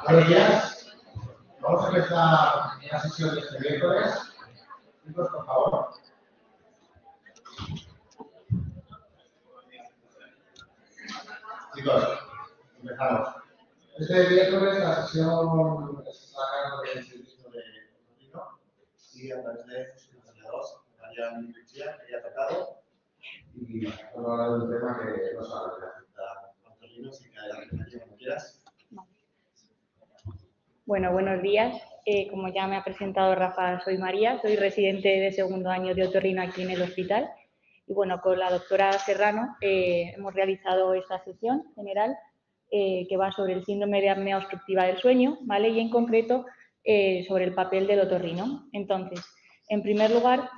Buenos días. Vamos a empezar la sesión de este miércoles. Chicos, por favor. Chicos, empezamos. Este miércoles la sesión está a cargo del servicio de Torino y a través de dos, María Michia, que ya ha tocado, y vamos a hablar de un tema que no solamente afecta a Torino, así que adelante, María, cuando quieras. Bueno, buenos días. Como ya me ha presentado Rafa, soy María, soy residente de segundo año de otorrino aquí en el hospital. Y bueno, con la doctora Serrano hemos realizado esta sesión general que va sobre el síndrome de apnea obstructiva del sueño, ¿vale? Y en concreto sobre el papel del otorrino. Entonces, en primer lugar,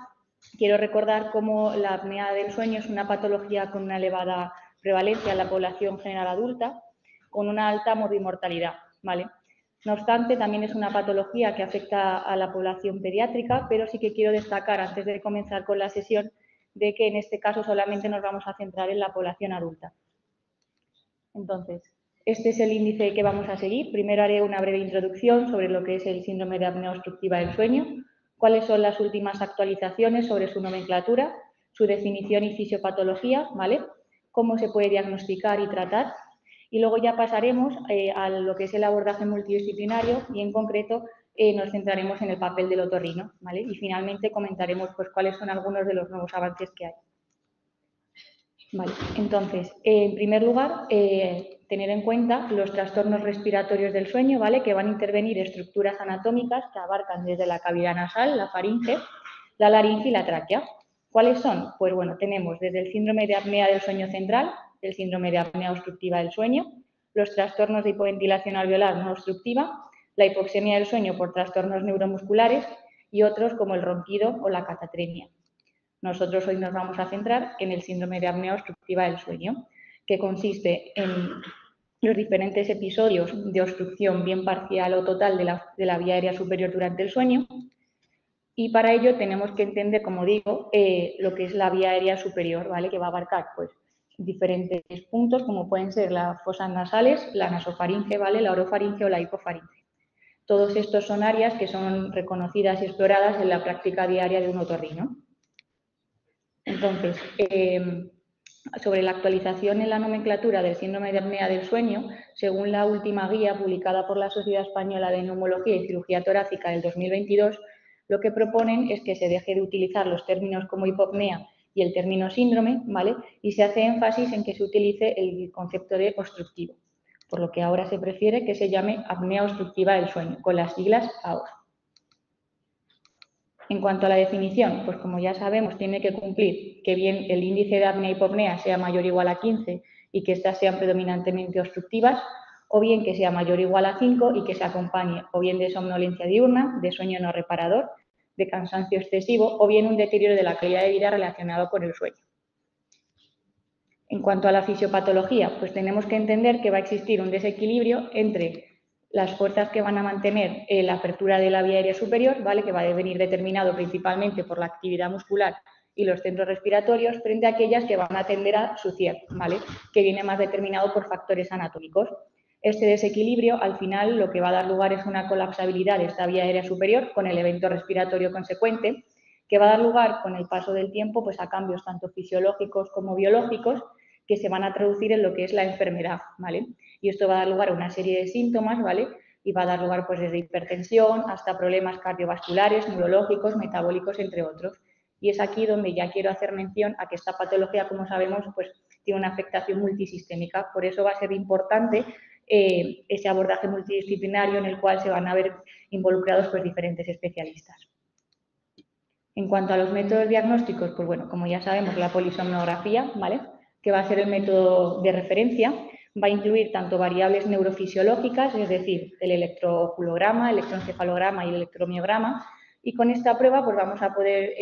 quiero recordar cómo la apnea del sueño es una patología con una elevada prevalencia en la población general adulta, con una alta morbimortalidad, ¿vale? No obstante, también es una patología que afecta a la población pediátrica, pero sí que quiero destacar, antes de comenzar con la sesión, de que en este caso solamente nos vamos a centrar en la población adulta. Entonces, este es el índice que vamos a seguir. Primero haré una breve introducción sobre lo que es el síndrome de apnea obstructiva del sueño, cuáles son las últimas actualizaciones sobre su nomenclatura, su definición y fisiopatología, ¿vale? Cómo se puede diagnosticar y tratar. Y luego ya pasaremos a lo que es el abordaje multidisciplinario y en concreto nos centraremos en el papel del otorrino, ¿vale? Y finalmente comentaremos pues, cuáles son algunos de los nuevos avances que hay. Vale, entonces, en primer lugar, tener en cuenta los trastornos respiratorios del sueño, ¿vale? Que van a intervenir estructuras anatómicas que abarcan desde la cavidad nasal, la faringe, la laringe y la tráquea. ¿Cuáles son? Pues bueno, tenemos desde el síndrome de apnea del sueño central, el síndrome de apnea obstructiva del sueño, los trastornos de hipoventilación alveolar no obstructiva, la hipoxemia del sueño por trastornos neuromusculares y otros como el ronquido o la catatremia. Nosotros hoy nos vamos a centrar en el síndrome de apnea obstructiva del sueño, que consiste en los diferentes episodios de obstrucción bien parcial o total de la vía aérea superior durante el sueño. Y para ello tenemos que entender, como digo, lo que es la vía aérea superior, ¿vale? Que va a abarcar pues, diferentes puntos, como pueden ser las fosas nasales, la nasofaringe, ¿vale? La orofaringe o la hipofaringe. Todos estos son áreas que son reconocidas y exploradas en la práctica diaria de un otorrino. Entonces, sobre la actualización en la nomenclatura del síndrome de apnea del sueño, según la última guía publicada por la Sociedad Española de Neumología y Cirugía Torácica del 2022, lo que proponen es que se deje de utilizar los términos como hipopnea y el término síndrome, ¿vale? Y se hace énfasis en que se utilice el concepto de obstructivo, por lo que ahora se prefiere que se llame apnea obstructiva del sueño, con las siglas AOS. En cuanto a la definición, pues como ya sabemos, tiene que cumplir que bien el índice de apnea-hipopnea sea mayor o igual a 15 y que éstas sean predominantemente obstructivas, o bien que sea mayor o igual a 5 y que se acompañe o bien de somnolencia diurna, de sueño no reparador, de cansancio excesivo o bien un deterioro de la calidad de vida relacionado con el sueño. En cuanto a la fisiopatología, pues tenemos que entender que va a existir un desequilibrio entre las fuerzas que van a mantener la apertura de la vía aérea superior, ¿vale? Que va a venir determinado principalmente por la actividad muscular y los centros respiratorios, frente a aquellas que van a tender a su cierre, ¿vale? Que viene más determinado por factores anatómicos. Este desequilibrio, al final, lo que va a dar lugar es una colapsabilidad de esta vía aérea superior con el evento respiratorio consecuente, que va a dar lugar con el paso del tiempo pues, a cambios tanto fisiológicos como biológicos que se van a traducir en lo que es la enfermedad, ¿vale? Y esto va a dar lugar a una serie de síntomas, ¿vale? Y va a dar lugar pues desde hipertensión hasta problemas cardiovasculares, neurológicos, metabólicos, entre otros. Y es aquí donde ya quiero hacer mención a que esta patología, como sabemos, pues tiene una afectación multisistémica. Por eso va a ser importante ese abordaje multidisciplinario en el cual se van a ver involucrados pues diferentes especialistas. En cuanto a los métodos diagnósticos, pues bueno, como ya sabemos, la polisomnografía, ¿vale? Que va a ser el método de referencia, va a incluir tanto variables neurofisiológicas, es decir, el electroculograma, el electroencefalograma y el electromiograma, y con esta prueba pues vamos a poder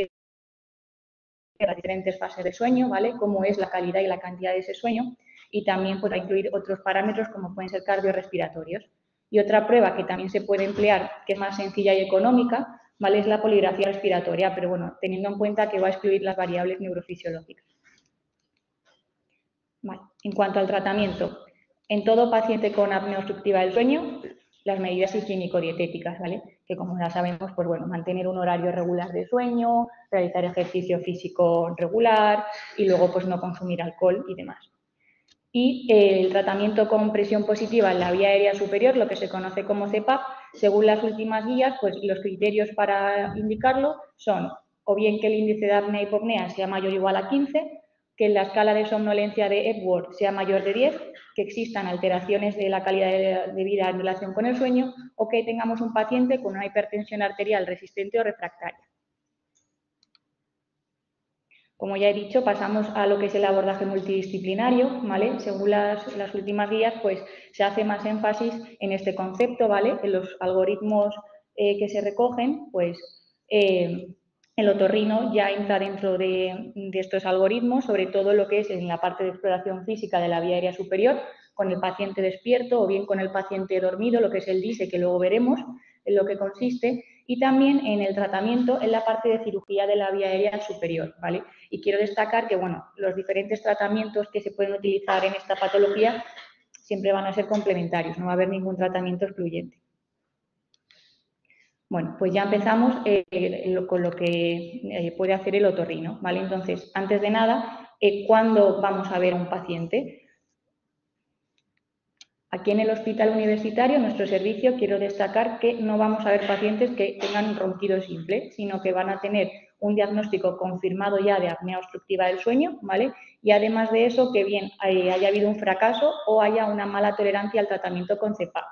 ver las diferentes fases de sueño, ¿vale? Cómo es la calidad y la cantidad de ese sueño, y también pues, va a incluir otros parámetros como pueden ser cardiorrespiratorios. Y otra prueba que también se puede emplear, que es más sencilla y económica, ¿vale? Es la poligrafía respiratoria, pero bueno, teniendo en cuenta que va a excluir las variables neurofisiológicas. Vale. En cuanto al tratamiento, en todo paciente con apnea obstructiva del sueño, las medidas higiénico-dietéticas, ¿vale? Que como ya sabemos, pues bueno, mantener un horario regular de sueño, realizar ejercicio físico regular y luego pues no consumir alcohol y demás. Y el tratamiento con presión positiva en la vía aérea superior, lo que se conoce como CPAP, según las últimas guías, pues los criterios para indicarlo son o bien que el índice de apnea-hipopnea sea mayor o igual a 15, que la escala de somnolencia de Epworth sea mayor de 10, que existan alteraciones de la calidad de vida en relación con el sueño o que tengamos un paciente con una hipertensión arterial resistente o refractaria. Como ya he dicho, pasamos a lo que es el abordaje multidisciplinario, ¿vale? Según las últimas guías, pues se hace más énfasis en este concepto, ¿vale? En los algoritmos que se recogen, pues el otorrino ya entra dentro de estos algoritmos, sobre todo lo que es en la parte de exploración física de la vía aérea superior, con el paciente despierto o bien con el paciente dormido, lo que es el DISE, que luego veremos en lo que consiste, y también en el tratamiento en la parte de cirugía de la vía aérea superior, ¿vale? Y quiero destacar que, bueno, los diferentes tratamientos que se pueden utilizar en esta patología siempre van a ser complementarios, no va a haber ningún tratamiento excluyente. Bueno, pues ya empezamos con lo que puede hacer el otorrino, ¿vale? Entonces, antes de nada, ¿cuándo vamos a ver a un paciente? Aquí en el hospital universitario, nuestro servicio, quiero destacar que no vamos a ver pacientes que tengan ronquido simple, sino que van a tener un diagnóstico confirmado ya de apnea obstructiva del sueño, ¿vale? Y además de eso, que bien haya habido un fracaso o haya una mala tolerancia al tratamiento con CPAP.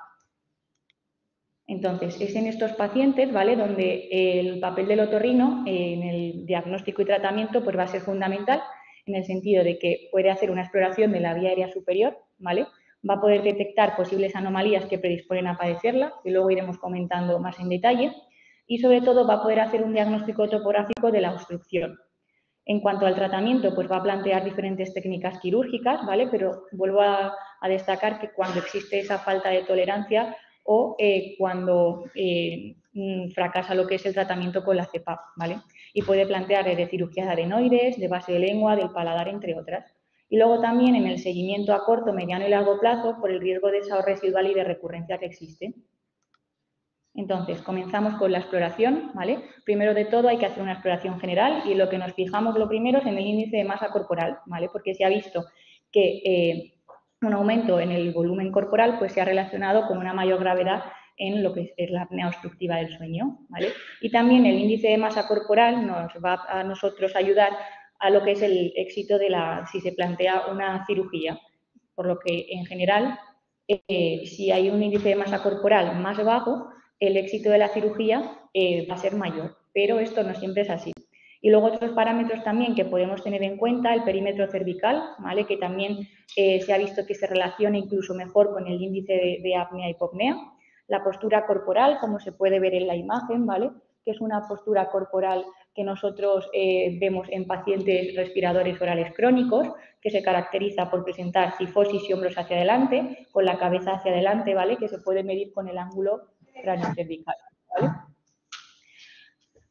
Entonces, es en estos pacientes, ¿vale?, donde el papel del otorrino en el diagnóstico y tratamiento pues va a ser fundamental, en el sentido de que puede hacer una exploración de la vía aérea superior, ¿vale? Va a poder detectar posibles anomalías que predisponen a padecerla, que luego iremos comentando más en detalle, y sobre todo va a poder hacer un diagnóstico topográfico de la obstrucción. En cuanto al tratamiento, pues va a plantear diferentes técnicas quirúrgicas, ¿vale? Pero vuelvo a destacar que cuando existe esa falta de tolerancia o cuando fracasa lo que es el tratamiento con la CPAP, ¿vale? Y puede plantear de cirugías de adenoides, de base de lengua, del paladar, entre otras. Y luego también en el seguimiento a corto, mediano y largo plazo por el riesgo de desagüe residual y de recurrencia que existe. Entonces, comenzamos con la exploración, ¿vale? Primero de todo hay que hacer una exploración general y lo que nos fijamos lo primero es en el índice de masa corporal, ¿vale? Porque se ha visto que un aumento en el volumen corporal pues se ha relacionado con una mayor gravedad en lo que es la apnea obstructiva del sueño, ¿vale? Y también el índice de masa corporal nos va a nosotros ayudar a lo que es el éxito de si se plantea una cirugía, por lo que en general si hay un índice de masa corporal más bajo, el éxito de la cirugía va a ser mayor, pero esto no siempre es así. Y luego otros parámetros también que podemos tener en cuenta, el perímetro cervical, ¿vale? Que también se ha visto que se relaciona incluso mejor con el índice de apnea-hipopnea. La postura corporal, como se puede ver en la imagen, ¿vale? Que es una postura corporal que nosotros vemos en pacientes respiradores orales crónicos, que se caracteriza por presentar cifosis y hombros hacia adelante, con la cabeza hacia adelante, ¿vale? Que se puede medir con el ángulo craniocervical, ¿vale?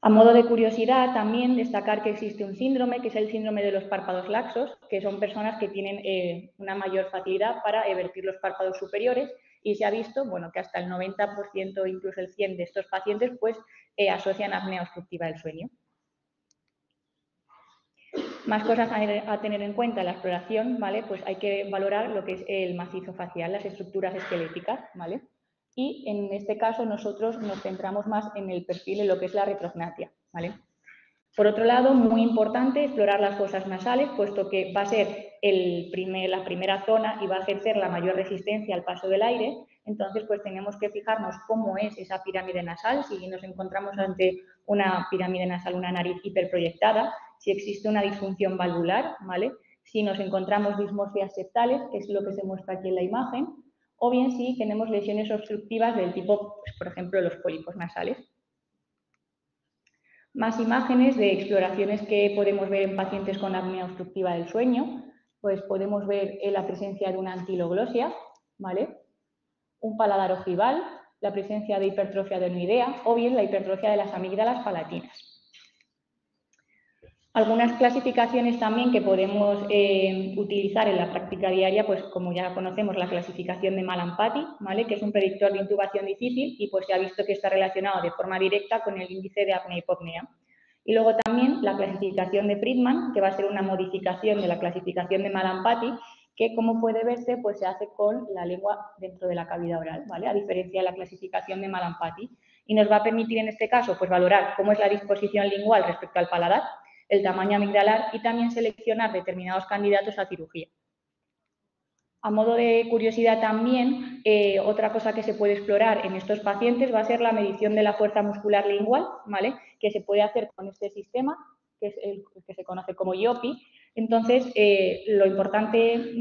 A modo de curiosidad, también destacar que existe un síndrome, que es el síndrome de los párpados laxos, que son personas que tienen una mayor facilidad para evertir los párpados superiores y se ha visto, bueno, que hasta el 90%, incluso el 100% de estos pacientes, pues asocian apnea obstructiva del sueño. Más cosas a tener en cuenta en la exploración, ¿vale? Pues hay que valorar lo que es el macizo facial, las estructuras esqueléticas, ¿vale? Y en este caso nosotros nos centramos más en el perfil, en lo que es la retrognatia, ¿vale? Por otro lado, muy importante explorar las fosas nasales, puesto que va a ser la primera zona y va a ejercer la mayor resistencia al paso del aire. Entonces, pues tenemos que fijarnos cómo es esa pirámide nasal, si nos encontramos ante una pirámide nasal, una nariz hiperproyectada, si existe una disfunción valvular, ¿vale? Si nos encontramos dismorfias septales, que es lo que se muestra aquí en la imagen, o bien si tenemos lesiones obstructivas del tipo, pues, por ejemplo, los pólipos nasales. Más imágenes de exploraciones que podemos ver en pacientes con apnea obstructiva del sueño, pues podemos ver la presencia de una antiloglosia, ¿vale? Un paladar ojival, la presencia de hipertrofia adenoidea o bien la hipertrofia de las amígdalas palatinas. Algunas clasificaciones también que podemos utilizar en la práctica diaria, pues como ya conocemos, la clasificación de Mallampati, ¿vale? Que es un predictor de intubación difícil y pues se ha visto que está relacionado de forma directa con el índice de apnea-hipopnea. Y luego también la clasificación de Friedman, que va a ser una modificación de la clasificación de Mallampati, que como puede verse, pues se hace con la lengua dentro de la cavidad oral, ¿vale? A diferencia de la clasificación de Mallampati. Y nos va a permitir en este caso, pues valorar cómo es la disposición lingual respecto al paladar, el tamaño amigdalar y también seleccionar determinados candidatos a cirugía. A modo de curiosidad también, otra cosa que se puede explorar en estos pacientes va a ser la medición de la fuerza muscular lingual, ¿vale? Que se puede hacer con este sistema, que es el que se conoce como IOPI. Entonces, lo importante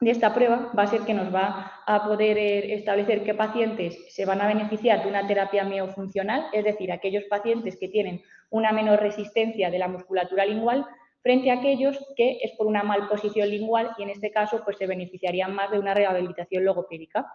de esta prueba va a ser que nos va a poder establecer qué pacientes se van a beneficiar de una terapia miofuncional, es decir, aquellos pacientes que tienen una menor resistencia de la musculatura lingual frente a aquellos que es por una malposición lingual y en este caso pues se beneficiarían más de una rehabilitación logopédica.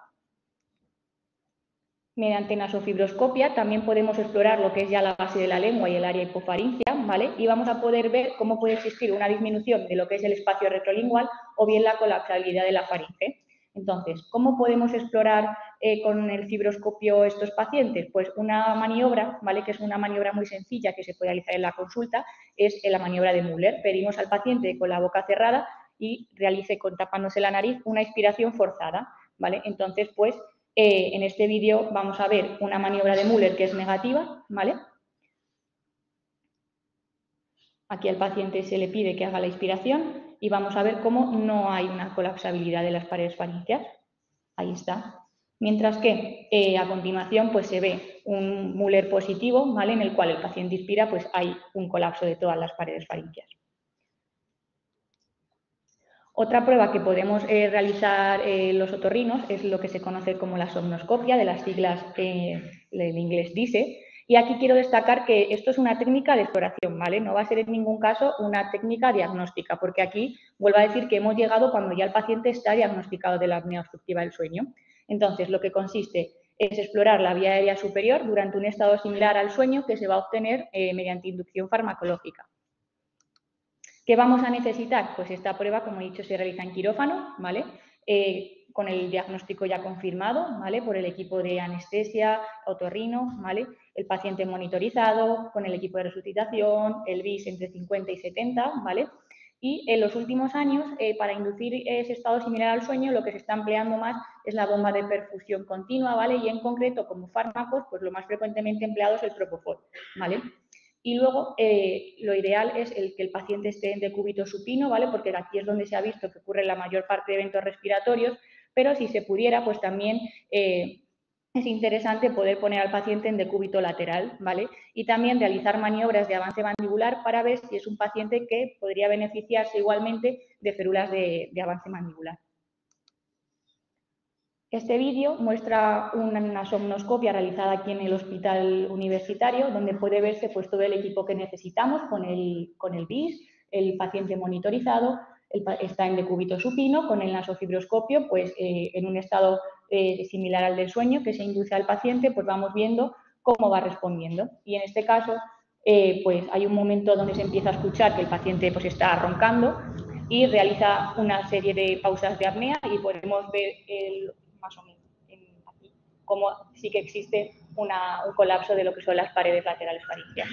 Mediante nasofibroscopia también podemos explorar lo que es ya la base de la lengua y el área hipofaringea, ¿vale? Y vamos a poder ver cómo puede existir una disminución de lo que es el espacio retrolingual o bien la colapsabilidad de la faringe. Entonces, ¿cómo podemos explorar con el fibroscopio estos pacientes? Pues una maniobra, ¿vale? Que es una maniobra muy sencilla que se puede realizar en la consulta, es la maniobra de Müller. Pedimos al paciente con la boca cerrada y realice con tapándose la nariz una inspiración forzada, ¿vale? Entonces, pues en este vídeo vamos a ver una maniobra de Müller que es negativa, ¿vale? Aquí al paciente se le pide que haga la inspiración y vamos a ver cómo no hay una colapsabilidad de las paredes faringeas. Ahí está. Mientras que a continuación pues se ve un Müller positivo, ¿vale? En el cual el paciente inspira, pues hay un colapso de todas las paredes faringeas. Otra prueba que podemos realizar los otorrinos es lo que se conoce como la somnoscopia, de las siglas en inglés DISE. Y aquí quiero destacar que esto es una técnica de exploración, ¿vale? No va a ser en ningún caso una técnica diagnóstica, porque aquí vuelvo a decir que hemos llegado cuando ya el paciente está diagnosticado de la apnea obstructiva del sueño. Entonces, lo que consiste es explorar la vía aérea superior durante un estado similar al sueño que se va a obtener mediante inducción farmacológica. ¿Qué vamos a necesitar? Pues esta prueba, como he dicho, se realiza en quirófano, ¿vale? Con el diagnóstico ya confirmado, ¿vale? Por el equipo de anestesia, otorrino, ¿vale? El paciente monitorizado, con el equipo de resucitación, el BIS entre 50 y 70, ¿vale? Y en los últimos años, para inducir ese estado similar al sueño, lo que se está empleando más es la bomba de perfusión continua, ¿vale? Y en concreto, como fármacos, pues lo más frecuentemente empleado es el propofol, ¿vale? Y luego, lo ideal es que el paciente esté en decúbito supino, ¿vale? Porque aquí es donde se ha visto que ocurre la mayor parte de eventos respiratorios, pero si se pudiera, pues también es interesante poder poner al paciente en decúbito lateral, ¿vale? Y también realizar maniobras de avance mandibular para ver si es un paciente que podría beneficiarse igualmente de férulas de avance mandibular. Este vídeo muestra una somnoscopia realizada aquí en el hospital universitario, donde puede verse pues, todo el equipo que necesitamos con el BIS, el paciente monitorizado, está en decúbito supino, con el nasofibroscopio, pues en un estado similar al del sueño que se induce al paciente, pues vamos viendo cómo va respondiendo. Y en este caso, pues hay un momento donde se empieza a escuchar que el paciente pues está roncando y realiza una serie de pausas de apnea y podemos ver más o menos aquí, como sí que existe un colapso de lo que son las paredes laterales faringeas.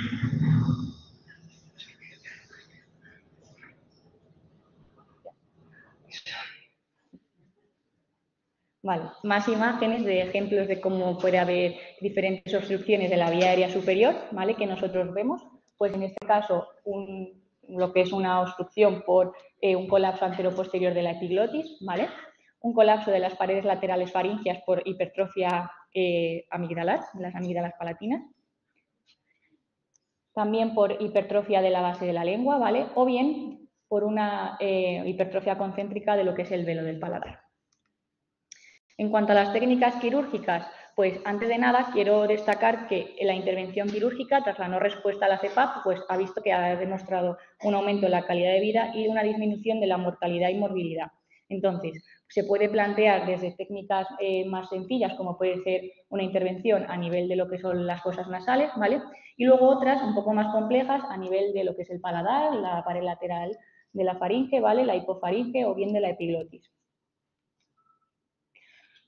Vale, más imágenes de ejemplos de cómo puede haber diferentes obstrucciones de la vía aérea superior, ¿vale? Que nosotros vemos, pues en este caso lo que es una obstrucción por un colapso anteroposterior de la epiglotis, ¿vale? Un colapso de las paredes laterales faringeas por hipertrofia amigdalar, de las amígdalas palatinas. También por hipertrofia de la base de la lengua, ¿vale? O bien por una hipertrofia concéntrica de lo que es el velo del paladar. En cuanto a las técnicas quirúrgicas, pues antes de nada quiero destacar que la intervención quirúrgica, tras la no respuesta a la CPAP, pues ha visto que ha demostrado un aumento en la calidad de vida y una disminución de la mortalidad y morbilidad. Entonces, se puede plantear desde técnicas más sencillas, como puede ser una intervención a nivel de lo que son las fosas nasales, ¿vale? Y luego otras un poco más complejas a nivel de lo que es el paladar, la pared lateral de la faringe, ¿vale? La hipofaringe o bien de la epiglotis.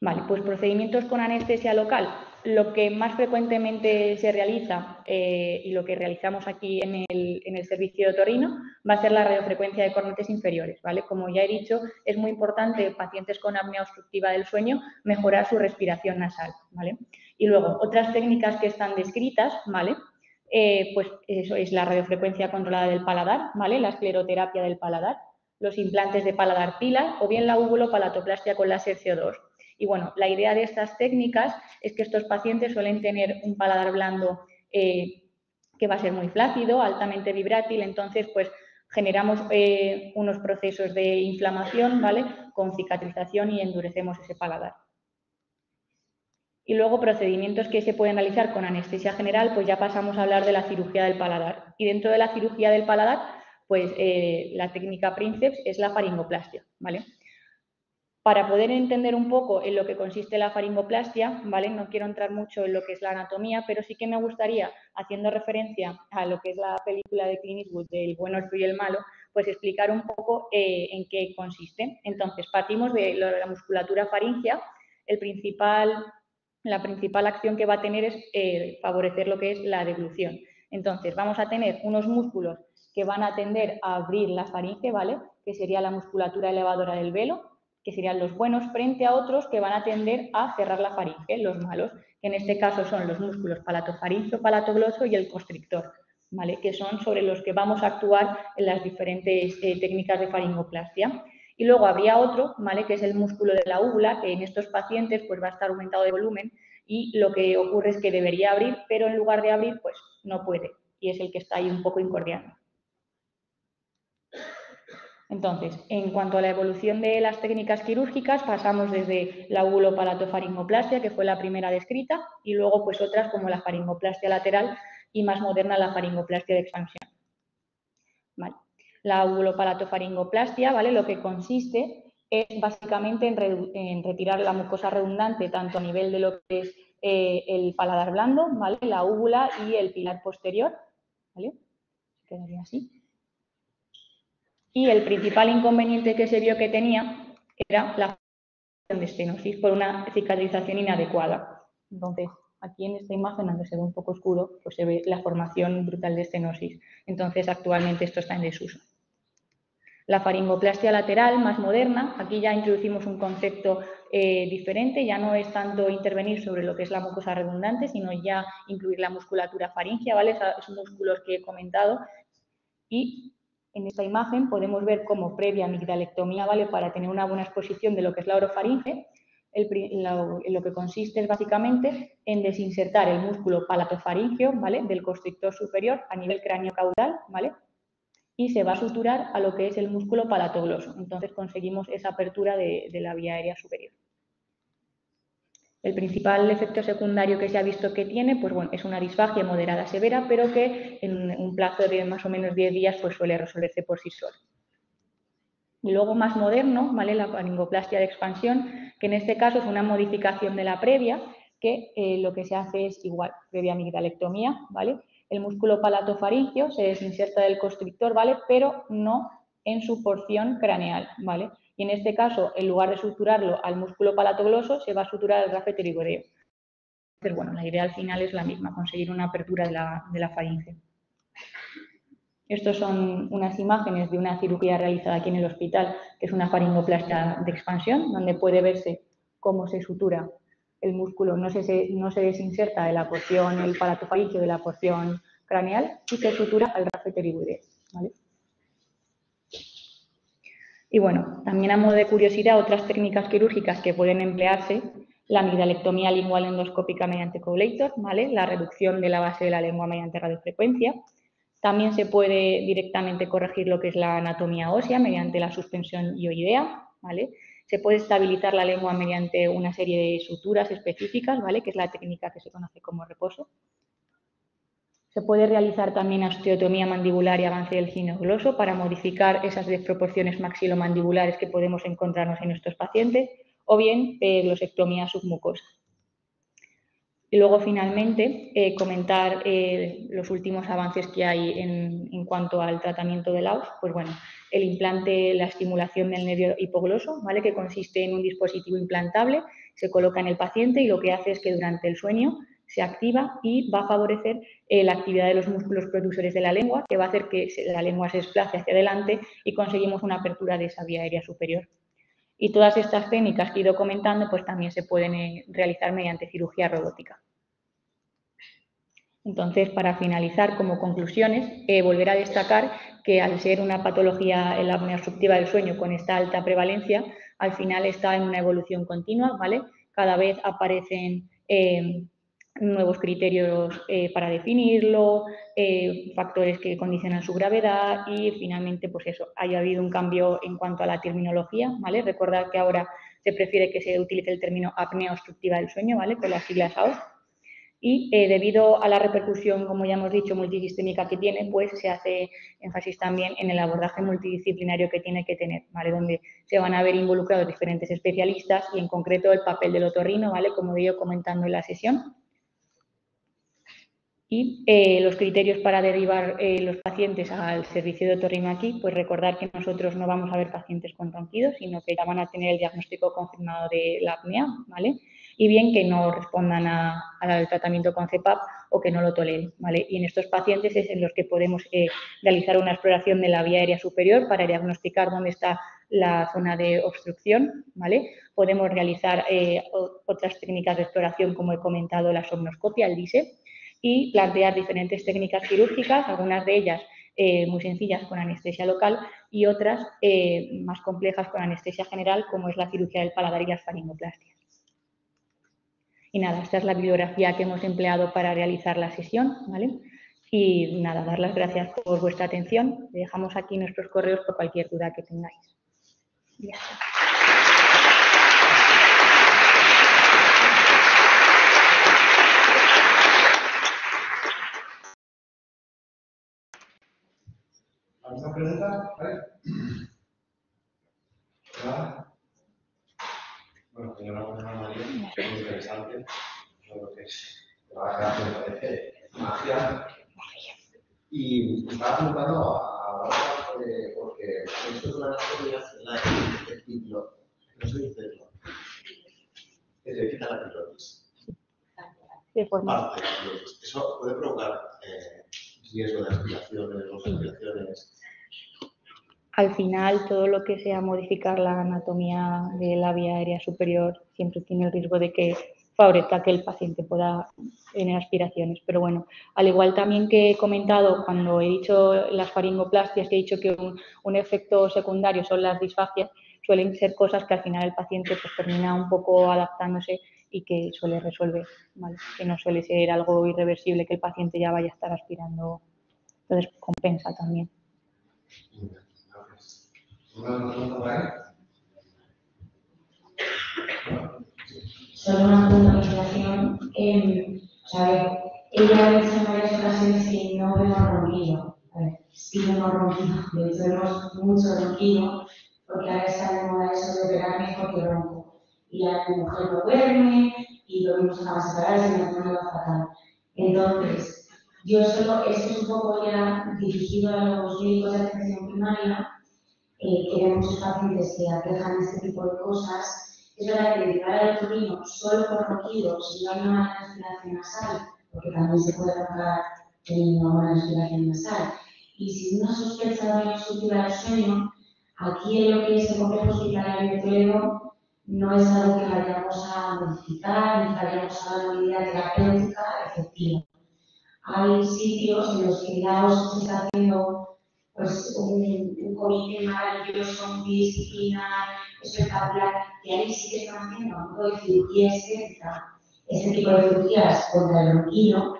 Vale, pues procedimientos con anestesia local. Lo que más frecuentemente se realiza y lo que realizamos aquí en el servicio de otorrino va a ser la radiofrecuencia de cornetes inferiores, ¿vale? Como ya he dicho, es muy importante en pacientes con apnea obstructiva del sueño mejorar su respiración nasal, ¿vale? Y luego, otras técnicas que están descritas, ¿vale? Pues eso es la radiofrecuencia controlada del paladar, ¿vale? La escleroterapia del paladar, los implantes de paladar pila o bien la uvulopalatoplastia con láser CO2. Y bueno, la idea de estas técnicas es que estos pacientes suelen tener un paladar blando que va a ser muy flácido, altamente vibrátil, entonces pues generamos unos procesos de inflamación, ¿vale? Con cicatrización y endurecemos ese paladar. Y luego procedimientos que se pueden realizar con anestesia general, pues ya pasamos a hablar de la cirugía del paladar. Y dentro de la cirugía del paladar, pues la técnica Princeps es la faringoplastia, ¿vale? Para poder entender un poco en lo que consiste la faringoplastia, ¿vale? No quiero entrar mucho en lo que es la anatomía, pero sí que me gustaría, haciendo referencia a lo que es la película de Clint Eastwood, del bueno, el feo y el malo, pues explicar un poco en qué consiste. Entonces, partimos de la musculatura faríngea. La principal acción que va a tener es favorecer lo que es la deglución. Entonces, vamos a tener unos músculos que van a tender a abrir la faringe, ¿vale? Que sería la musculatura elevadora del velo, que serían los buenos, frente a otros que van a tender a cerrar la faringe, los malos, que en este caso son los músculos palatofaringeo, palatogloso y el constrictor, ¿vale? Que son sobre los que vamos a actuar en las diferentes técnicas de faringoplastia. Y luego habría otro, ¿vale? Que es el músculo de la úvula, que en estos pacientes pues, va a estar aumentado de volumen y lo que ocurre es que debería abrir, pero en lugar de abrir, pues no puede, y es el que está ahí un poco incordiando. Entonces, en cuanto a la evolución de las técnicas quirúrgicas, pasamos desde la uvulopalatoffaringoplastia, que fue la primera descrita, y luego pues otras como la faringoplastia lateral y más moderna la faringoplastia de expansión. Vale. La uvulopalatoffaringoplastia, ¿vale? Lo que consiste es básicamente en retirar la mucosa redundante tanto a nivel de lo que es el paladar blando, ¿vale? La úvula y el pilar posterior, ¿vale? Se quedaría así. Y el principal inconveniente que se vio que tenía era la formación de estenosis por una cicatrización inadecuada. Entonces, aquí en esta imagen, donde se ve un poco oscuro, pues se ve la formación brutal de estenosis. Entonces, actualmente esto está en desuso. La faringoplastia lateral, más moderna, aquí ya introducimos un concepto diferente, ya no es tanto intervenir sobre lo que es la mucosa redundante, sino ya incluir la musculatura faríngea, ¿vale? Esos músculos que he comentado. Y en esta imagen podemos ver cómo previa amigdalectomía, ¿vale? Para tener una buena exposición de lo que es la orofaringe, lo que consiste es básicamente en desinsertar el músculo palatofaríngeo, ¿vale? Del constrictor superior a nivel cráneo-caudal, ¿vale? Y se va a suturar a lo que es el músculo palatogloso. Entonces conseguimos esa apertura de la vía aérea superior. El principal efecto secundario que se ha visto que tiene, pues bueno, es una disfagia moderada severa, pero que en un plazo de más o menos 10 días pues suele resolverse por sí sola. Y luego más moderno, ¿vale? La faringoplastia de expansión, que en este caso es una modificación de la previa, que lo que se hace es igual, previa amigdalectomía, ¿vale? El músculo palatofaríngeo se desinserta del constrictor, ¿vale? Pero no en su porción craneal, ¿vale? Y en este caso, en lugar de suturarlo al músculo palatogloso, se va a suturar al grafo pterigoideo. Entonces, bueno, la idea al final es la misma, conseguir una apertura de la faringe. Estos son unas imágenes de una cirugía realizada aquí en el hospital, que es una faringoplastia de expansión, donde puede verse cómo se sutura el músculo, no se desinserta de la porción, el palatofaríngeo de la porción craneal y se sutura al grafo pterigoideo, ¿vale? Y bueno, también a modo de curiosidad, otras técnicas quirúrgicas que pueden emplearse, la amigdalectomía lingual endoscópica mediante collator, ¿vale? La reducción de la base de la lengua mediante radiofrecuencia. También se puede directamente corregir lo que es la anatomía ósea mediante la suspensión hioidea, ¿vale? Se puede estabilizar la lengua mediante una serie de suturas específicas, ¿vale? Que es la técnica que se conoce como reposo. Se puede realizar también osteotomía mandibular y avance del cinegloso para modificar esas desproporciones maxilomandibulares que podemos encontrarnos en nuestros pacientes, o bien glosectomía submucosa. Y luego, finalmente, comentar los últimos avances que hay en cuanto al tratamiento del AUS. Pues bueno, el implante, la estimulación del nervio hipogloso, ¿vale? Que consiste en un dispositivo implantable, se coloca en el paciente y lo que hace es que durante el sueño se activa y va a favorecer la actividad de los músculos productores de la lengua, que va a hacer que la lengua se desplace hacia adelante y conseguimos una apertura de esa vía aérea superior. Y todas estas técnicas que he ido comentando, pues también se pueden realizar mediante cirugía robótica. Entonces, para finalizar, como conclusiones, volver a destacar que al ser una patología en la apnea obstructiva del sueño con esta alta prevalencia, al final está en una evolución continua, ¿vale? Cada vez aparecen nuevos criterios para definirlo, factores que condicionan su gravedad y finalmente, pues eso, haya habido un cambio en cuanto a la terminología, ¿vale? Recordad que ahora se prefiere que se utilice el término apnea obstructiva del sueño, ¿vale? Con las siglas AOS. Y debido a la repercusión, como ya hemos dicho, multisistémica que tiene, pues se hace énfasis también en el abordaje multidisciplinario que tiene que tener, ¿vale? Donde se van a ver involucrados diferentes especialistas y en concreto el papel del otorrino, ¿vale? Como he ido comentando en la sesión. Y los criterios para derivar los pacientes al servicio de otorrino aquí, pues recordar que nosotros no vamos a ver pacientes con ronquidos, sino que ya van a tener el diagnóstico confirmado de la apnea, ¿vale? Y bien que no respondan al tratamiento con CPAP o que no lo toleren, ¿vale? Y en estos pacientes es en los que podemos realizar una exploración de la vía aérea superior para diagnosticar dónde está la zona de obstrucción, ¿vale? Podemos realizar otras técnicas de exploración, como he comentado, la somnoscopia, el DISE, y plantear diferentes técnicas quirúrgicas, algunas de ellas muy sencillas con anestesia local y otras más complejas con anestesia general, como es la cirugía del paladar y las faringoplastias. Y nada, esta es la bibliografía que hemos empleado para realizar la sesión, ¿vale? Y nada, dar las gracias por vuestra atención. Dejamos aquí nuestros correos por cualquier duda que tengáis. Ya está. ¿Alguna pregunta? ¿Vale? Bueno, señora María, muy interesante. Lo que es trabajar me parece magia. Y estaba preguntando a porque esto es una cosa que el ciclo, no sé decirlo, que se quita la pilotis. De forma. Parte de la pilotis. Eso puede provocar riesgo de aspiraciones o aspiraciones. Al final, todo lo que sea modificar la anatomía de la vía aérea superior siempre tiene el riesgo de que favorezca que el paciente pueda tener aspiraciones. Pero bueno, al igual también que he comentado cuando he dicho las faringoplastias, que he dicho que un efecto secundario son las disfagias, suelen ser cosas que al final el paciente pues termina un poco adaptándose y que suele resolver, ¿vale? Que no suele ser algo irreversible que el paciente ya vaya a estar aspirando. Entonces compensa también. Solo una puntualización. Ella ha dicho en varias ocasiones que no vemos ronquido. Sí vemos ronquido. De hecho, vemos mucho ronquido porque ahora está de moda eso de operar mejor que ronco. Y la mujer no duerme y dormimos en la separada y nos pone fatal. Entonces, yo solo, esto es un poco ya dirigido a los médicos de atención primaria, que hay muchos pacientes que aquejan este tipo de cosas. Es verdad que dedicar al otorrino solo por ronquido, si no hay una buena respiración nasal, porque también se puede roncar teniendo una buena respiración nasal, y sin una sospecha de apnea obstructiva del sueño, aquí en lo que es el complejo hospitalario de Toledo no es algo que vayamos a modificar ni que vayamos a dar una medida terapéutica efectiva. Hay sitios en los que ya se está haciendo pues un comité maravilloso, multidisciplinar, espectacular, que ahí sí que están haciendo un poco de cirugía estética, este tipo de cirugías contra el ronquido,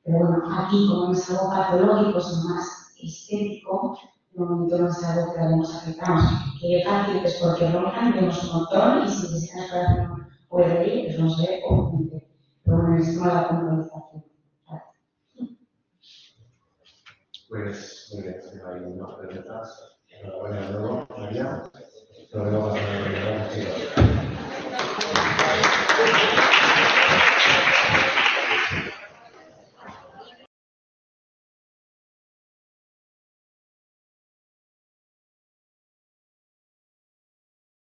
pero bueno, aquí como es algo patológico, es más estético, de momento no es algo que vamos a afectar. Que fácil es porque roncan, vemos un montón y si desean exploración puede ir, pues no sé, conjunto. Pero bueno, es como la puntualización.